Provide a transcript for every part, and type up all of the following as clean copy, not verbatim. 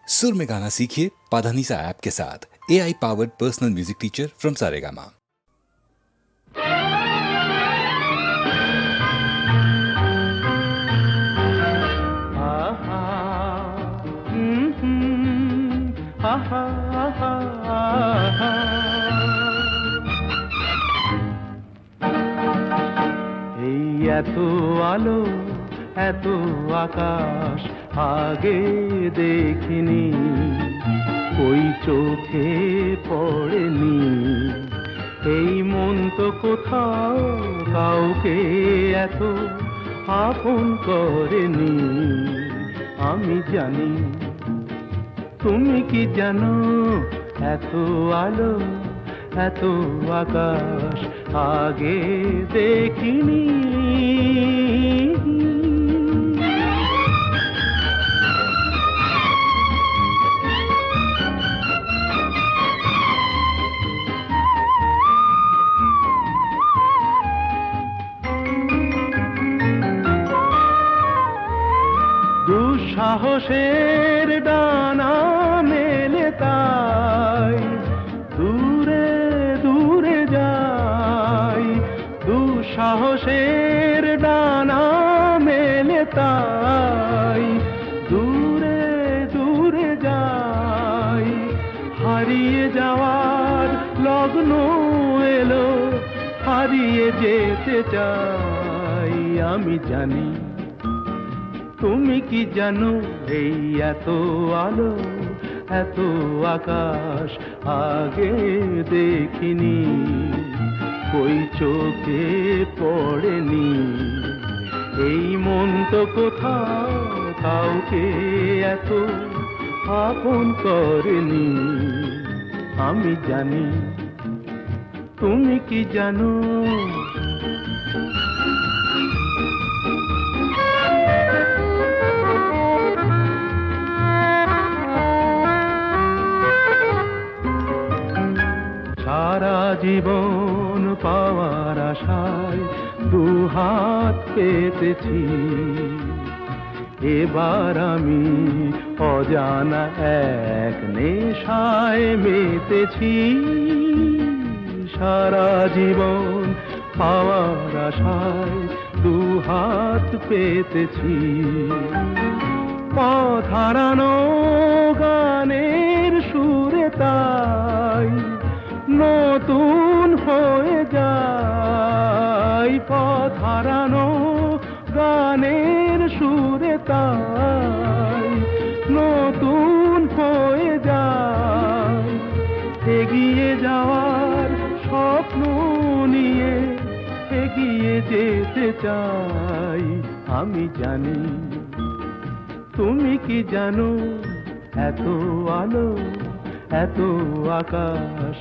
सुर में गाना सीखिए पाधानीसा ऐप के साथ। AI powered personal music teacher from Saregama. এই এত আলো এত আকাশ আগে দেখিনি, ওই চোখে পড়েনি। এই মন তো কোথাও কাউকে এত আপন করেনি। আমি জানি, তুমি কি জানো, এত আলো এত আকাশ আগে দেখিনি। দুঃসাহসের ডানা মেলে তাই দূরে দূরে যাই। দুঃসাহসের ডানা মেলে তাই দূরে দূরে যাই। হারিয়ে যাওয়ার লগ্ন এলো, হারিয়ে যেতে চাই। আমি জানি, তুমি কি জানো, এই এত আলো এত আকাশ আগে দেখিনি, ওই চোখে পড়েনি। এই মন তো কোথাও কাউকে এত আপন করেনি। আমি জানি, তুমি কি জানো। সারা জীবন পাওয়ার আশায় দুহাত পেতেছি, এবার আমি অজানা এক নেশায় মেতেছি। সারা জীবন পাওয়ার আশায় দুহাত পেতেছি, পথ হারানো গানের সুরে তাই নতুন হয়ে যায়। পথ হারানো গানের সুরে তাই নতুন হয়ে যায়। এগিয়ে যাওয়ার স্বপ্ন নিয়ে এগিয়ে যেতে চাই। আমি জানি, তুমি কি জানো, এত আলো এত আকাশ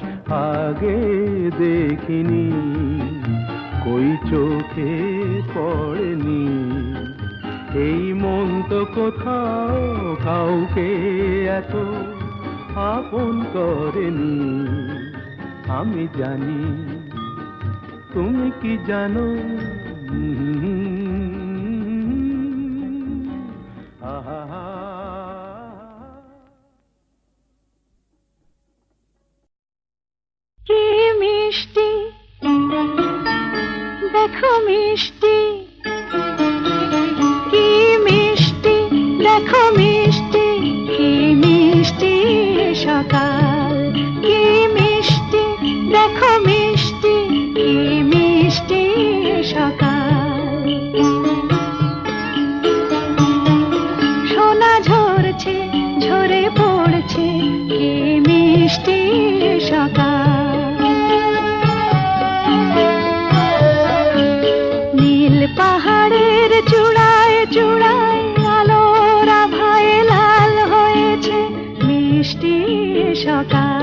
আগে দেখিনি, কই চোখে পড়েনি। এই মন তো কোথাও কাউকে এত আপন করেনি। আমি জানি, তুমি কি জানো। কি মিষ্টি দেখো মিষ্টি, কি মিষ্টি দেখো মিষ্টি, কি মিষ্টি সকাল। কি মিষ্টি দেখো মিষ্টি, কি মিষ্টি সকাল। সোনা ঝরছে ঝরে পড়ছে, কি মিষ্টি সকাল। নীল পাহাড়ের চূড়ায় চূড়ায় আলোর আভায় লাল হয়েছে মিষ্টি সকাল।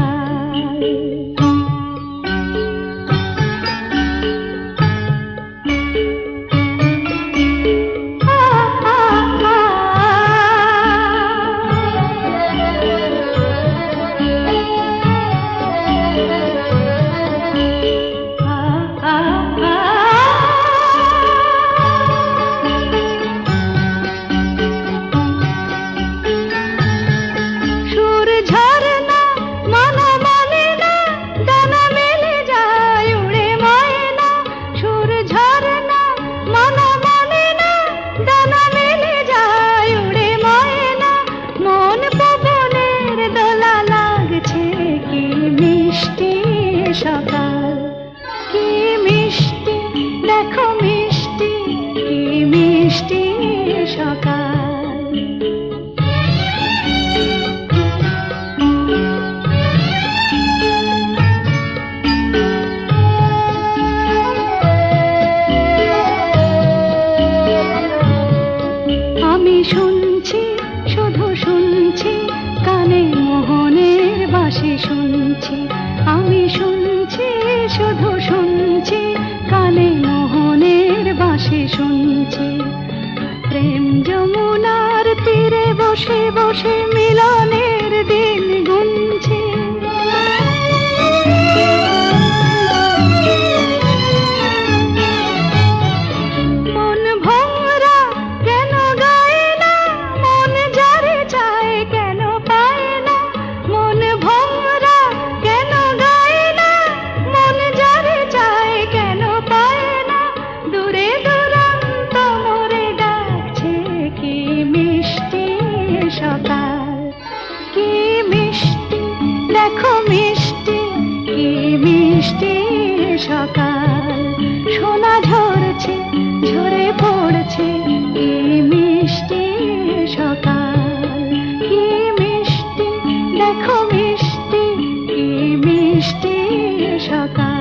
সকাল কি মিষ্টি দেখো মিষ্টি কি মিষ্টি সকাল আমি শুনছি শুধু শুনছি কানে মোহনের বাঁশি শুনছি আমি শুনছি শুধু শুনছি কানে মোহনের বাঁশি শুনছি প্রেম যমুনার তীরে বসে বসে মিলনের দিন গুনছি মন ভোরা কেন গায় না মন যারে চায় কেন পায় না মন ভোরা কেন গায় না মন যারে চায় কেন পায় না দূরে দূরান্ত মোরে ডাকছে কি মিষ্টি সকাল কি মিষ্টি দেখো মিষ্টি কি মিষ্টি সকাল সোনা ঝরছে ঝরে পড়ছে কি মিষ্টি সকাল কি মিষ্টি দেখো মিষ্টি কি মিষ্টি সকাল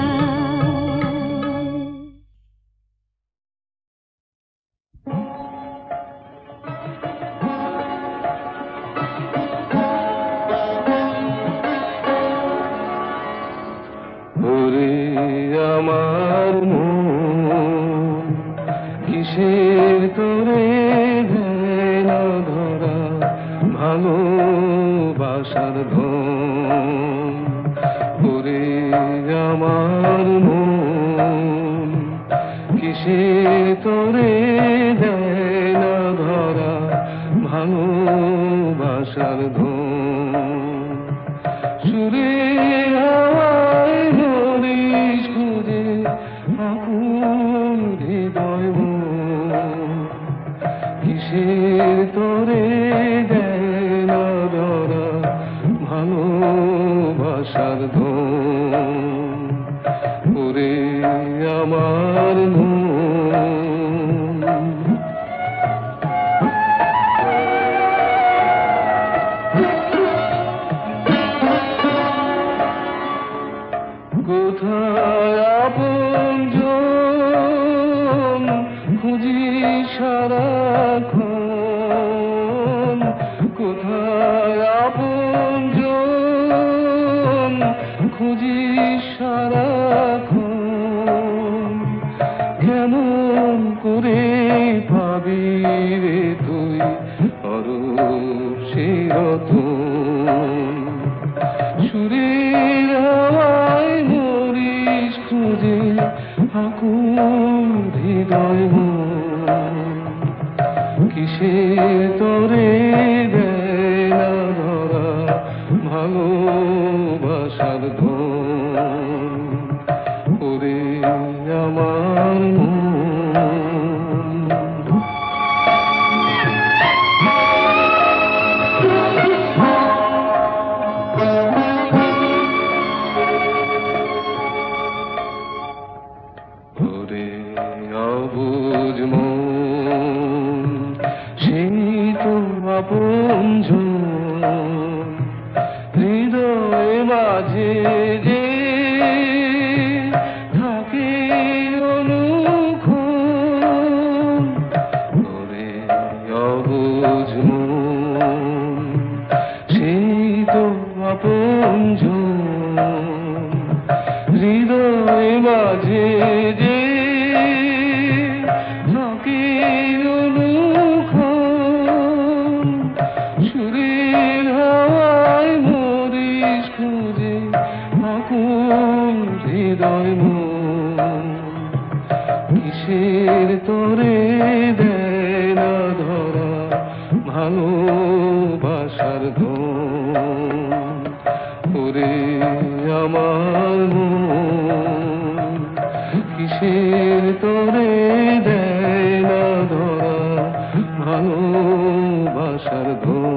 ওরে আমার মন কিসের তোরে না ধরা ভালোবাসার ধন ওরে আমার মন কিসের তোরে না ধরা ভালোবাসার ধন সুরে হাওয়ায় হরিশ খুঁজে আকুল হৃদয় মন কিসের তোরে দেয় না ধরা ভালোবাসার ধন ওরে আমার মন কোথায় আপনজন খুঁজি সারাক্ষণ কোথায় আপনজন খুঁজি সারাক্ষণ কেমন করে পাবি রে তুই অরূপ সেই রতন সুরের হাওয়ায় মরিস খুঁজে আকুল হৃদয় মন কিসের তোরে দেয় না ধরা ভালোবাসার ধন ওরে আমার মন ওরে অবুঝ মন সেই তো আপনজন হৃদয় মাঝে যে থাকে অনুক্ষণ ওরে অবুঝ মন সেই তো আপনজন হৃদয় মাঝে যে থাকে অনুক্ষণ সুরের হাওয়ায় মরিস খুঁজে আকুল হৃদয় মন কিসের তোরে দেয় না ধরা ভালোবাসার ধন ওরে আমার মন কিসের তোরে দেয় না ধরা ভালোবাসার ধন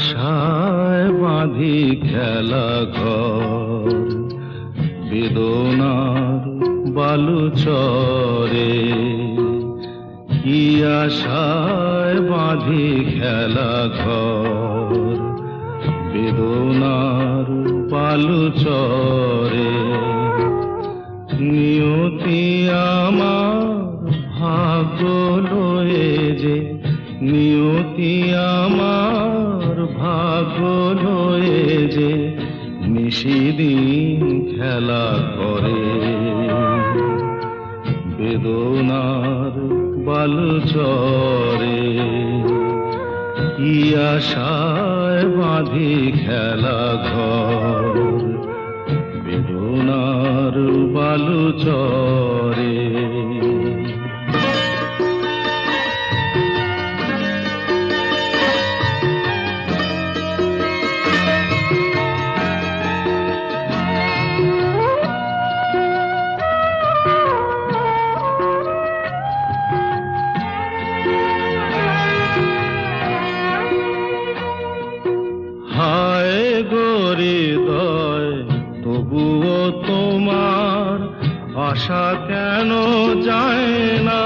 আশায় বাঁধি খেলা ঘর, বেদনার বালু চরে। কি আশায় বাঁধি খেলা ঘর, বেদনার বালু চরে। নিয়তি আমার ভাগ্য লয়ে যে, নিয়তি আমার ভাগ্য লয়ে যে নিশিদিন খেলা করে। বেদনার বালু চরে, কি আশায় বাঁধি খেলা ঘর, বেদনার বালু চরে। হায় হৃদয়, তবুও তোমার আশা কেন যায় না?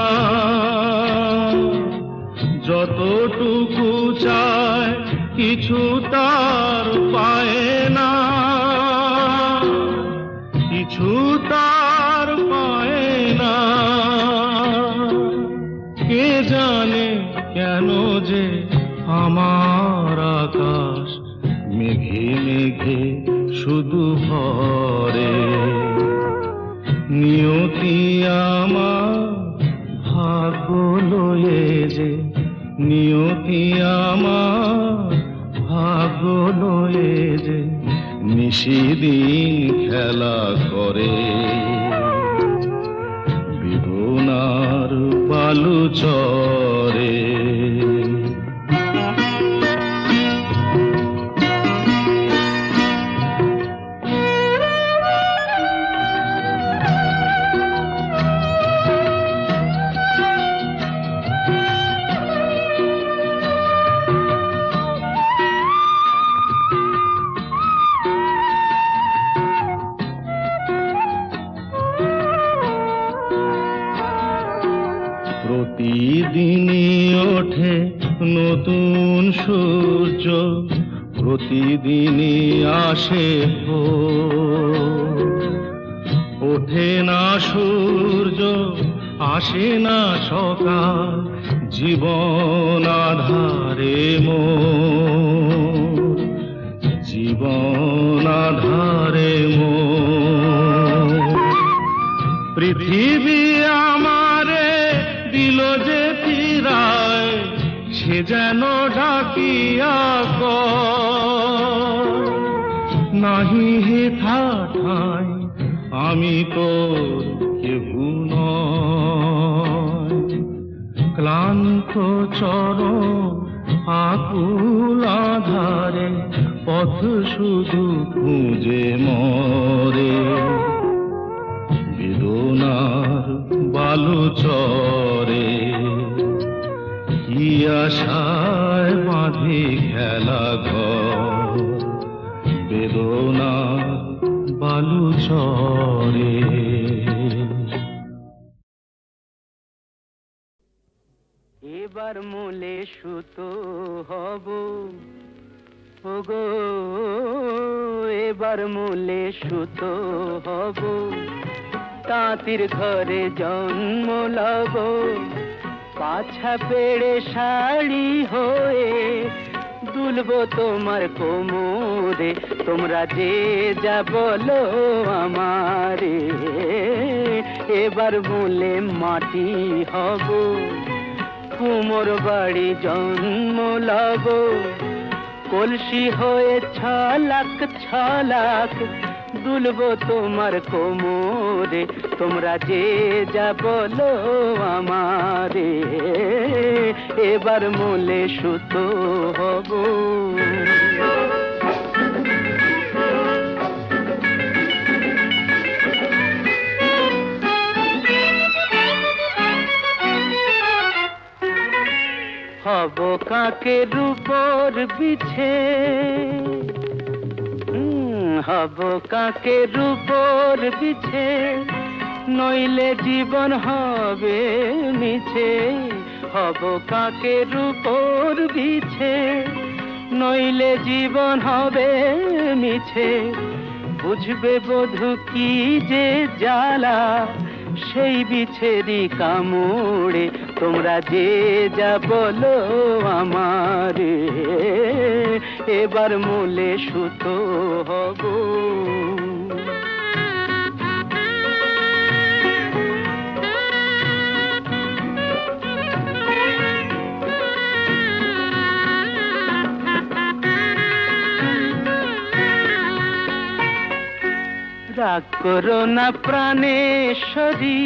যতটুকু চায় কিছু তার পায় না, কিছু তার পায় না। কে জানে কেন যে আমার আকাশ মেঘে মেঘে শুধু ভরে। নিয়তি আমার ভাগ্য লয়ে যে, নিয়তি আমার ভাগ্য লয়ে যে নিশিদিন খেলা করে। বেদনার বালু চরে। প্রতিদিনই ওঠে নতুন সূর্য, প্রতিদিনই আসে ভোর। ওঠে না সূর্য, আসে না সকাল, জীবন আধারে মোর, জীবন আধারে মোর। পৃথিবী আমারে দিল যে ফিরায়, সে যেন ডাকিয়া কয়, নাহি হেথা ঠাই আমি তোর কেহু নয়। ক্লান্ত চরণ আকুল আধারে পথ শুধু খুঁজে মরে। বেদনার বালু চরে, কি আশায় বাঁধি খেলা ঘর, বেদনার বালু চরে। এবার মূলে সুতো হব ওগো, এবার মূলে সুতো হব, তাঁতির ঘরে জন্ম লব। পাছা পেড়ে শাড়ি হয়ে দুলব তোমার কোমরে, তোমরা যে যা বলো আমারে। এবার মূলে মাটি হব, কুমোর বাড়ি জন্ম লব। কলসি হয়ে ছলাক ছলাক দুলব তোমার কোমরে, তোমরা যে যা বলো আমারে। এবার মূলে সুতো হব। হব কাকের উপর বিছে, হব কাকের উপর বিছে, নইলে জীবন হবে মিছে। হব কাকের উপর বিছে, নইলে জীবন হবে মিছে। বুঝবে বধূ কি যে জ্বালা, সেই বিছেরি কামড়ে। তোমরা যে যা বলো আমারে, এবার মূলে সুতো হব। রাগ করো না প্রাণেশ্বরী,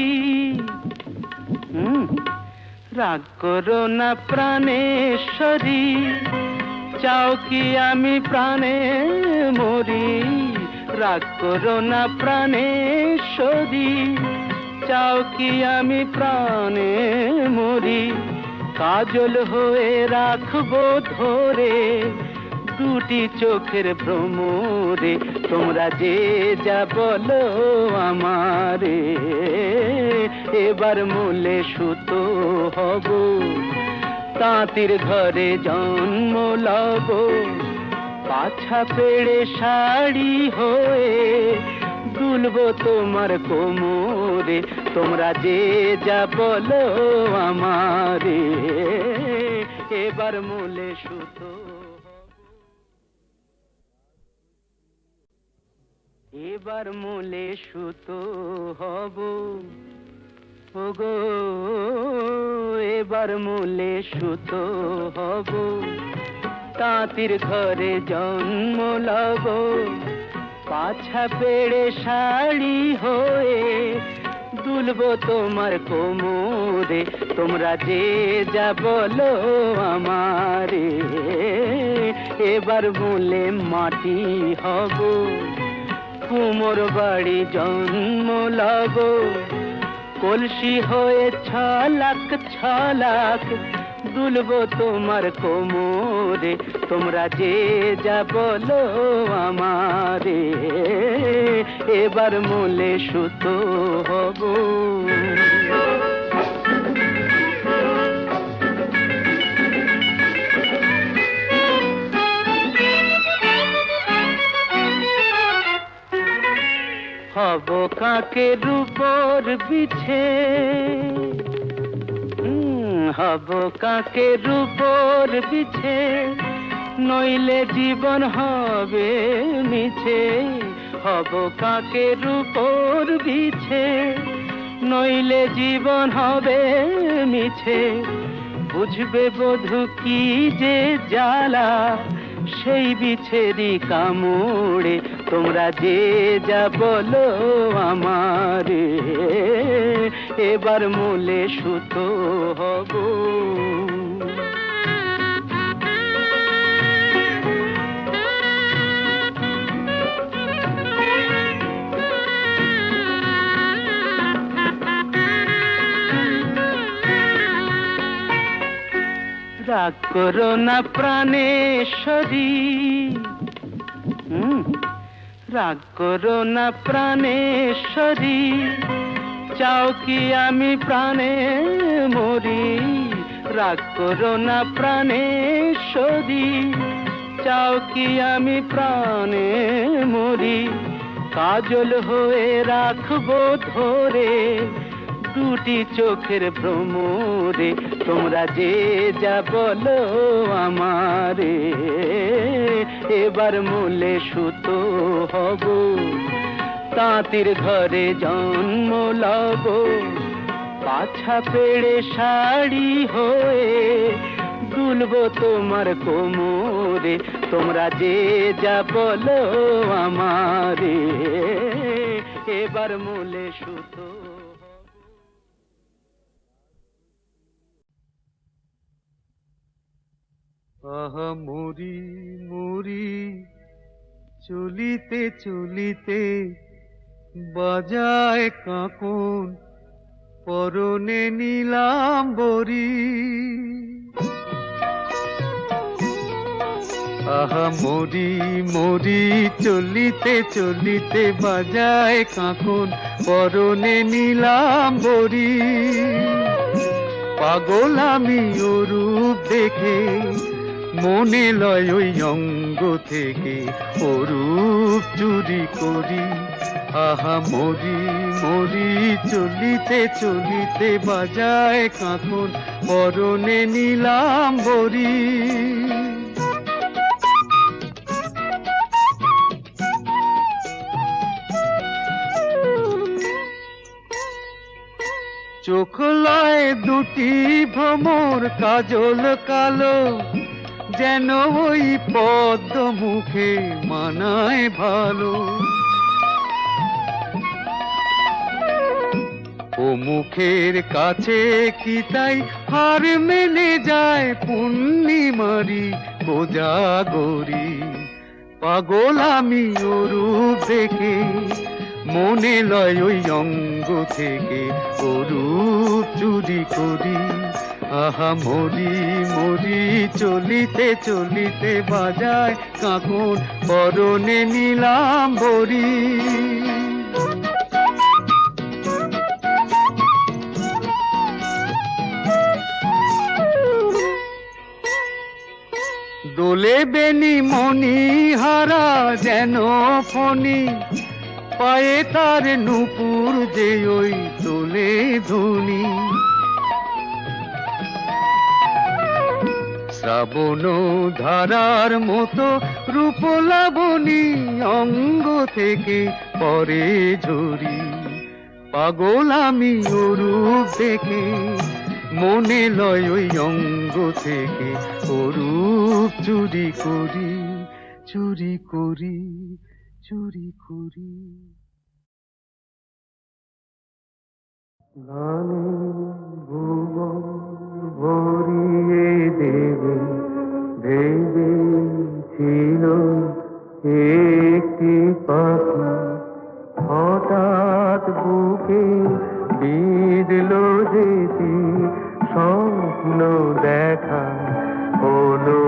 রাগ করো না প্রাণেশ্বরী, চাও কি আমি প্রাণে মরি। রাগ করো না প্রাণেশ্বরী, চাও কি আমি প্রাণে মরি। কাজল হয়ে রাখবো ধরে দুটি চোখের ভ্রমরে। তোমরা যে যা বলো আমারে, এবার মূলে সুতো হব। তাঁতির ঘরে জন্ম লব, পাছা পেড়ে শাড়ি হয়ে দুলবো তোমার কোমরে। তোমরা যে যা বলো আমারে, এবার মূলে সুতো। এবার মূলে সুতো হব ওগো, এবার মূলে সুতো হব। তাঁতির ঘরে জন্ম লব, পাছা পেড়ে শাড়ি হয়ে দুলবো তোমার কোমরে। তোমরা যে যা বলো আমারে, এবার মূলে মাটি হব। কুমোর বাড়ি জন্ম লব, কলসি হয়ে ছলাক ছলাক দুলবো তোমার কোমরে। তোমরা যে যা বলো আমারে, এবার মূলে সুতো হব। হব কাকের উপর বিছে, হব কাকের উপর বিছে, নইলে জীবন হবে মিছে। হব কাকের উপর বিছে, নইলে জীবন হবে মিছে। বুঝবে বধূ কি যে জ্বালা, সেই বিছেরি কামড়ে। তোমরা যে যা বলো আমারে, এবার মূলে সুতো হব। রাগ করো না প্রাণেশ্বরী, রাগ করো না প্রাণেশ্বরী, চাও কি আমি প্রাণে মরি। রাগ করো না প্রাণেশ্বরী, চাও কি আমি প্রাণে মরি। কাজল হয়ে রাখবো ধরে দুটি চোখের ভ্রমরে। তোমরা যে যা বলো আমারে, এবার মূলে সুতো হব। তাঁতির ঘরে জন্ম লব, পাছা পেড়ে শাড়ি হয়ে দুলবো তোমার কোমরে। তোমরা যে যা বলো আমারে, এবার মূলে সুতো। আহা মরি মরি চলিতে চলিতে, বাজায় কাঁকন পরনে নীলাম্বরী। আহা মরি মরি চলিতে চলিতে বাজায় কাঁকন পরনে নিলাম বরি পাগল আমি ও রূপ দেখে মনে লয় ওই অঙ্গ থেকে ও রূপ চুরি করি আহা মরি মরি চলিতে চলিতে বাজায় কাঁকন পরনে নিলাম বরি চোখ লয় দুটি ভ্রমর কাজল কালো যেন ওই পদ্ম মুখে মানায় ভালো ও মুখের কাছে কি তাই হার মেনে যায় পূর্ণিমারি কোজাগরি পাগল আমি ও রূপ দেখে মনে লয় ওই অঙ্গ থেকে ও রূপ চুরি করি আহা মরি মরি চলিতে চলিতে বাজায় কাঁকন পরনে নিলাম বরি দোলে বেনি মনি হারা যেন ফণি পায়ে তার নূপুর যে ওই তোলে ধুনি শ্রাবণ ধারার মতো রূপ লাবণী অঙ্গ থেকে পরে ঝরি পাগল আমি ও রূপ দেখে মনে লয় ওই অঙ্গ থেকে ও রূপ চুরি করি চুরি করি চুরি করি গানে ভুবন ভরিয়ে দেবে ভেবে ছিল একটি পাখি হঠাৎ বুকে বিঁধলো যেটি স্বপ্ন দেখা হলো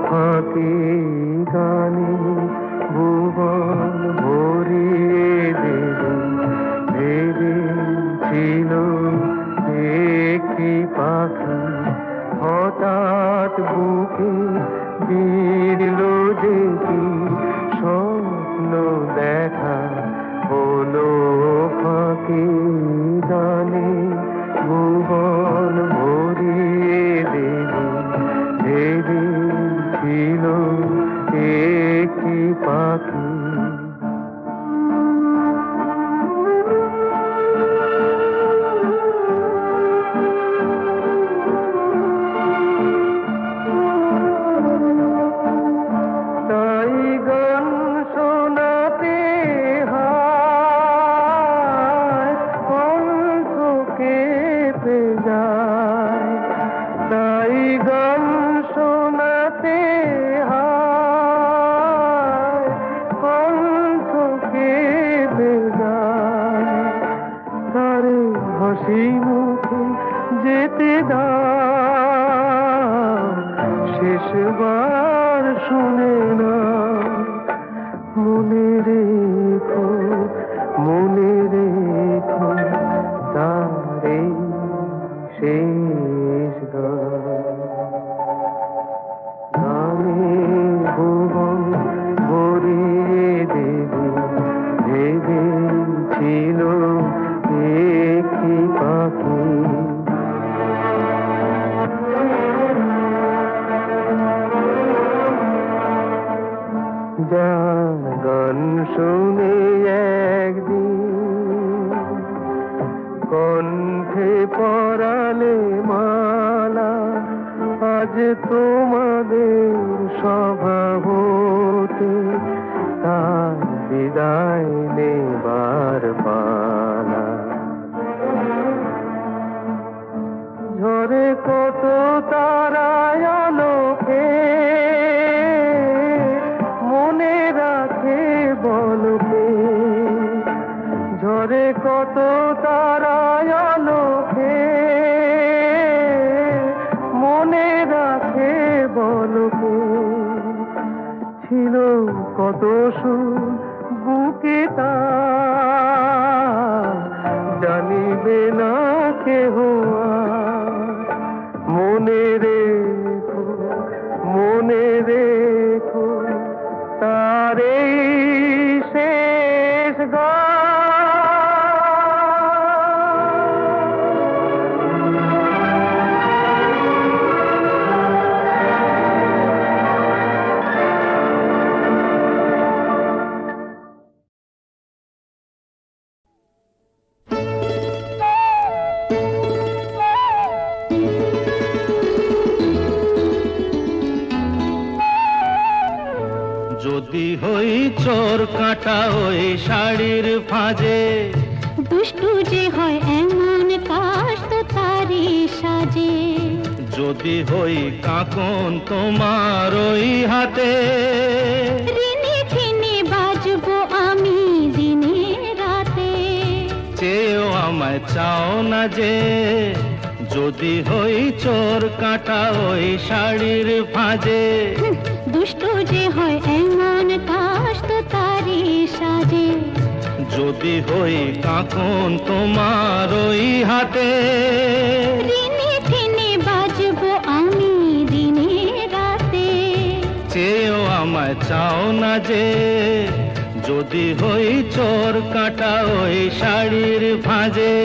ফাঁকি গানে ভুবন ভরিয়ে দেবে ভেবে ছিল একটি পাখি হঠাৎ বুকে বিঁধলো যেটি স্বপ্ন দেখা হলো ফাঁকি গানে ভুবন ভরিয়ে দেবে ভেবে ছিল একটি পাখি হাসি মুখে যেতে দাও শেষবার শুনে না মনে রেখো তারে শেষ গানে ভুবন ভরিয়ে দেবে ভেবে ছিল একটি পাখি যার গান শুনে একদিন কণ্ঠে পরালে মালা আজ তোমাদের স্বভাবতে তার বিদায় নেবার পালা ঝরে কত তারায় আলোকে মনে রাখে বলকে ঝরে কত তারায় আলোকে মনে রাখে বলকে ছিল কত সুর বুকে তার জানিবে না কেহ আর। মনে রেখো তার এই শেষ গান। যদি হই চোর কাটা ওই শাড়ির ফাঁজে, দুষ্টু যে হয় এমন কাশ তো তারি সাজে। যদি হই কাকন তোমার ওই হাতে, ঋণে ছিনে বাজবো আমি দিনে রাতে। চেয়েও আমায় চাও না যে, যদি হই চোর কাটা ওই শাড়ির ফাঁজে। দুষ্টু যে হয় এমন কাশ তো তারি সাজে। যদি হই কাকন তোমার ওই হাতে, ঋণে ছিনে বাজবো আমি দিনে রাতে। চেয়েও আমায় চাও না যে, যদি হই চোর কাটা ওই শাড়ির ফাঁজে।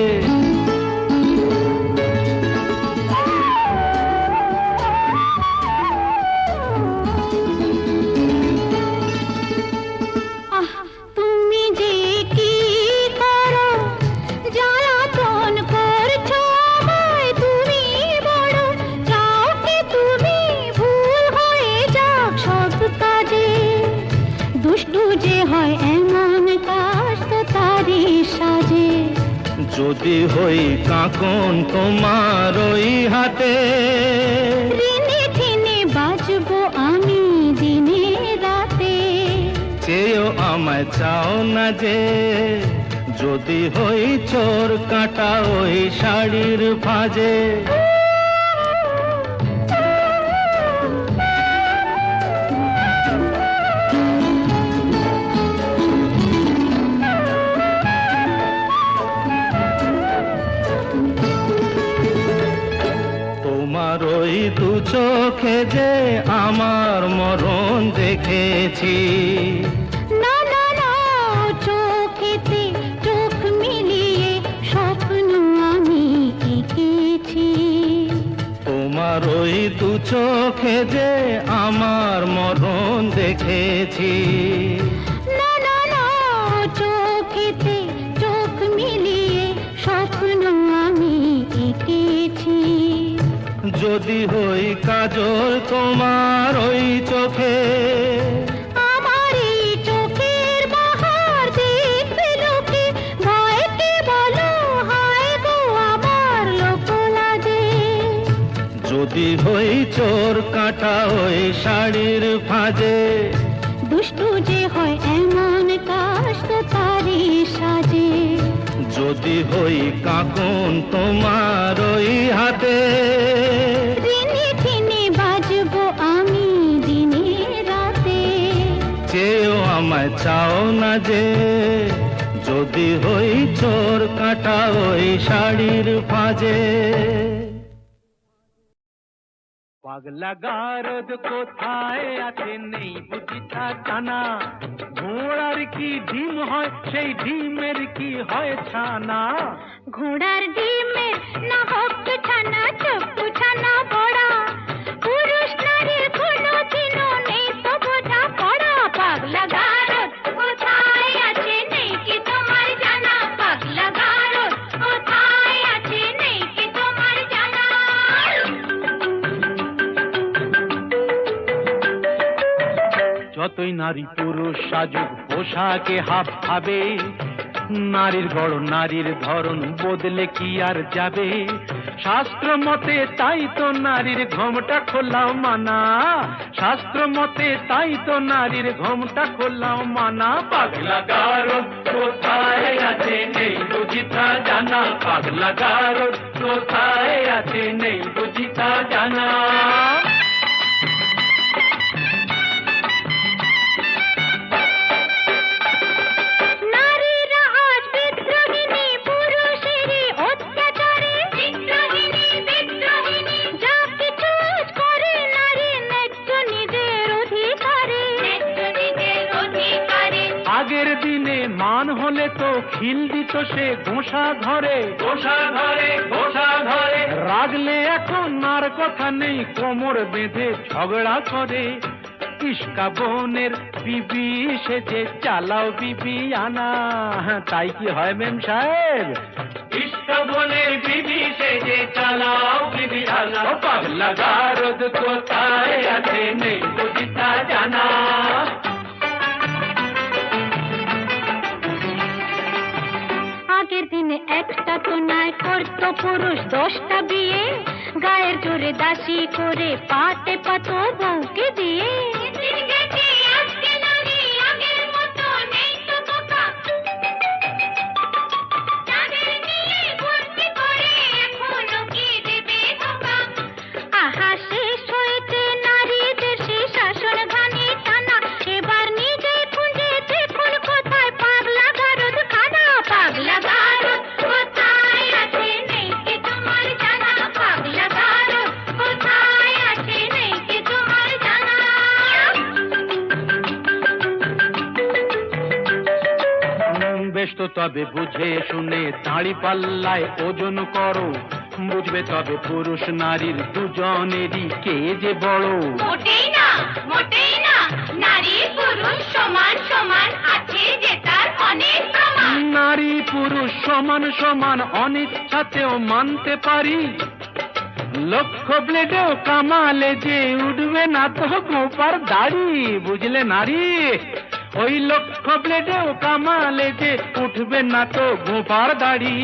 তুমি যে কি করো জ্বালাতন করছো আমায়, তুমি বড় চাও কি তুমি ভুল হয়ে যাক সব কাজে। দুষ্টু যে হয় এমন কাশ তো তারি সাজে। যদি হই কাকন তোমার ওই হাতে, ঋণে ছিনে বাজবো আমি দিনে রাতে। চেয়েও আমায় চাও না যে, যদি হই চোর কাটা ওই শাড়ির ফাঁজে। তোমার ওই দু চোখে যে আমার মরণ দেখেছি। না না না চোখেতে চোখ মিলিয়ে স্বপ্ন আমি এঁকেছি। তোমার ওই দু চোখে যে আমার মরণ দেখেছি। না না না চোখেতে চোখ মিলিয়ে স্বপ্ন আমি এঁকেছি। যদি হই কাজল তোমার ওই চোখে, আমার এই চোখের বাহার দেখবে লোকে, ভয়কে বলো হায় গো আমার লোক লাজে। যদি হই চোর কাটা ওই শাড়ির ফাঁজে। দুষ্টু যে হয় এমন কাশ তো তারি সাজে। যদি হই কাকন তোমার ওই হাতে, ঋণে ছিনে বাজবো আমি দিনে রাতে। চেয়েও আমায় চাও না যে, যদি হই চোর কাটা ওই শাড়ির ফাঁজে। পাগলা গারদ কোথায় আছে নেই বুঝিটা জানা, ঘোড়ার কি ডিম হয় সেই ডিমের কি হয় ছানা। ঘোড়ার ডিমের না হোক ছানা চপ্পু ছানা বড়া, পুরুষ নারীর কোনো চিহ্ন নেই তো বোঝা পড়া। পাগলা গারদ কোথায় আছে নেই কি তোমার জানা, পাগলা গারদ কোথায় আছে নেই কি তোমার জানা। যতই নারী পুরুষ সাজুক পোশাকে হাফ খাবে, নারীর গড় নারীর ধরন বদলে কি আর যাবে। শাস্ত্র মতে তাই তো নারীর ঘোমটা খোলাও মানা, শাস্ত্র মতে তাই তো নারীর ঘোমটা খোলাও মানা। পাগলা গারদ কোথায় আছে নেই বুঝিতা জানা, পাগলা গারদ কোথায় আছে নেই বুঝিতা জানা। হলে তো খিল দিত সে ঘোষা ঘরে, রাগলে এখন আর কথা নেই, কোমর বেঁধে ঝগড়া করে। ইস্কা বোনের বিবি সেজে চালাও বিবি আনা, তাই কি হয় মেম সাহেব? ইস্কা বোনের বিবি সেজে চালাও বিবি আনা, পাগলা গারদ কোথায় আছে নেই বুঝিতা জানা। আগের দিনে একটা তো নয় করতো পুরুষ 10টা বিয়ে, গায়ের জোরে দাসী করে পাতে পাতো বউকে দিয়ে। আহা শেষ হয়েছে নারীদের সে শাসন ঘানি টানা, এবার নিজে খুঁজে দেখুন কোথায় পাগলা গারদ খানা। পাগলা গারদ কোথায় আছে নেই কি তোমার জানা, পাগলা গারদ কোথায় আছে নেই কি তোমার জানা। বেশ তো তবে বুঝে শুনে দাঁড়ি পাল্লায় ওজন করো, বুঝবে তবে পুরুষ নারীর দুজনেরই কে যে বড়। মোটেই না, মোটেই না, নারী পুরুষ সমান সমান, আছে যে তার অনেক প্রমাণ। নারী পুরুষ সমান সমান অনিচ্ছাতেও মানতে পারি, লক্ষ ব্লেডেও কামালে যে উঠবে না তো গোপার দাড়ি, বুঝলে নারী? ওই লক্ষ ব্লেডেও কামালে যে উঠবে না তো গোপার দাড়ি।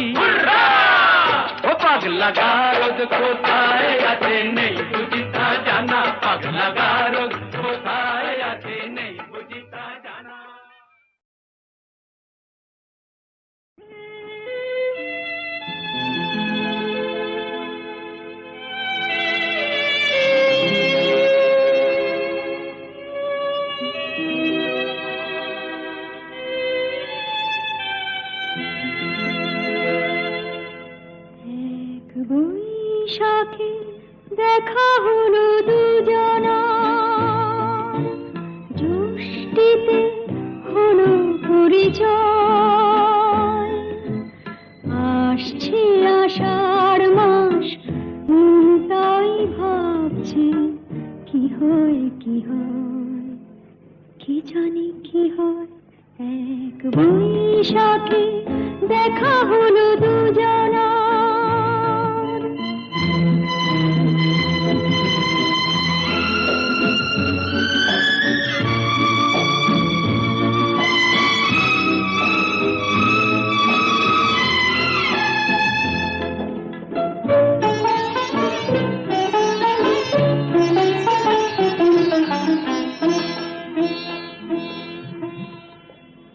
ও পাগলা গারদ কোথায় আছে নেই বুঝিতা জানা, পাগলা গারদ কোথায় আছে নেই বুঝিতা জানা। বৈশাখে দেখা হলো দুজনা, জ্যৈষ্ঠীতে হলো পরিচয়। আসছে আষাঢ় মাস, তাই ভাবছি কি হয় কি হয়, কি জানি কি হয়। এক বৈশাখে দেখা হলো দুজনা।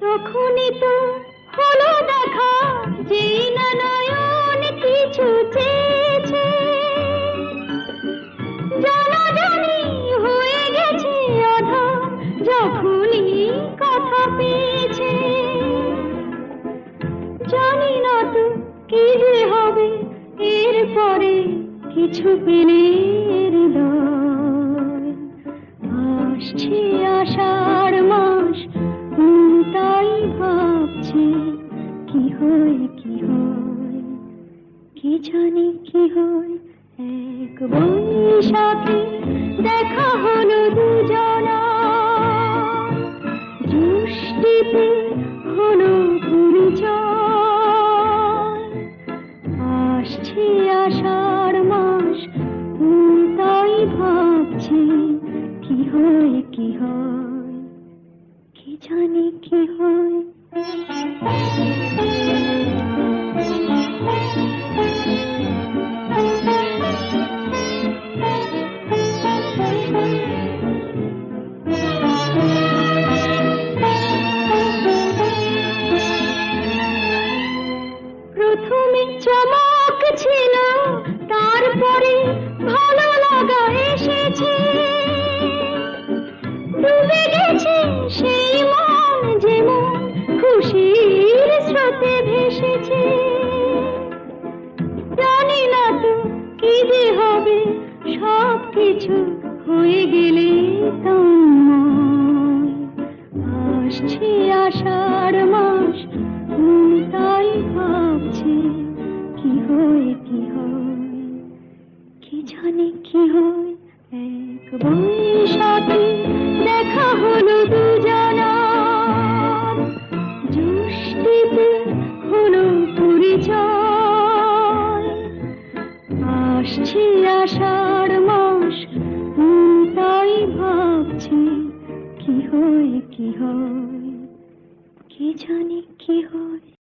তখনই তো হলো দেখা, যেই না নয়ন কিছু চেয়েছে, জানাজানি হয়ে গেছে আধা, যখনই কথা পেয়েছে। জানি না তো কি যে হবে এরপরে, কিছু পেলে হৃদয়। আসছে আষাঢ় মাস, তাই ভাবছি কি হয় কি হয়, কি জানি কি হয়। এক বৈশাখে দেখা হলো দুজনা, জ্যৈষ্ঠীতে হলো পরিচয়। আসছে আষাঢ় মাস, তাই ভাবছি কি হয় কি হয়, কি জানি কি হয়। প্রথমে চমক ছিল, তারপরে ভালো লাগা এসেছে। ডুবে গেছে সেই মন, যেমন খুশির স্রোতে ভেসেছে। জানি না তো কি যে হবে, সব কিছু হয়ে গেলে তন্ময়। আসছে আষাঢ় মাস, কি হয় এক বৈশাখী দেখা হলো দুজনার জ্যৈষ্ঠীতে হলো পরিচয় আসছে আষাঢ় মাস তাই ভাবছি কি হয় কি জানি কি হয়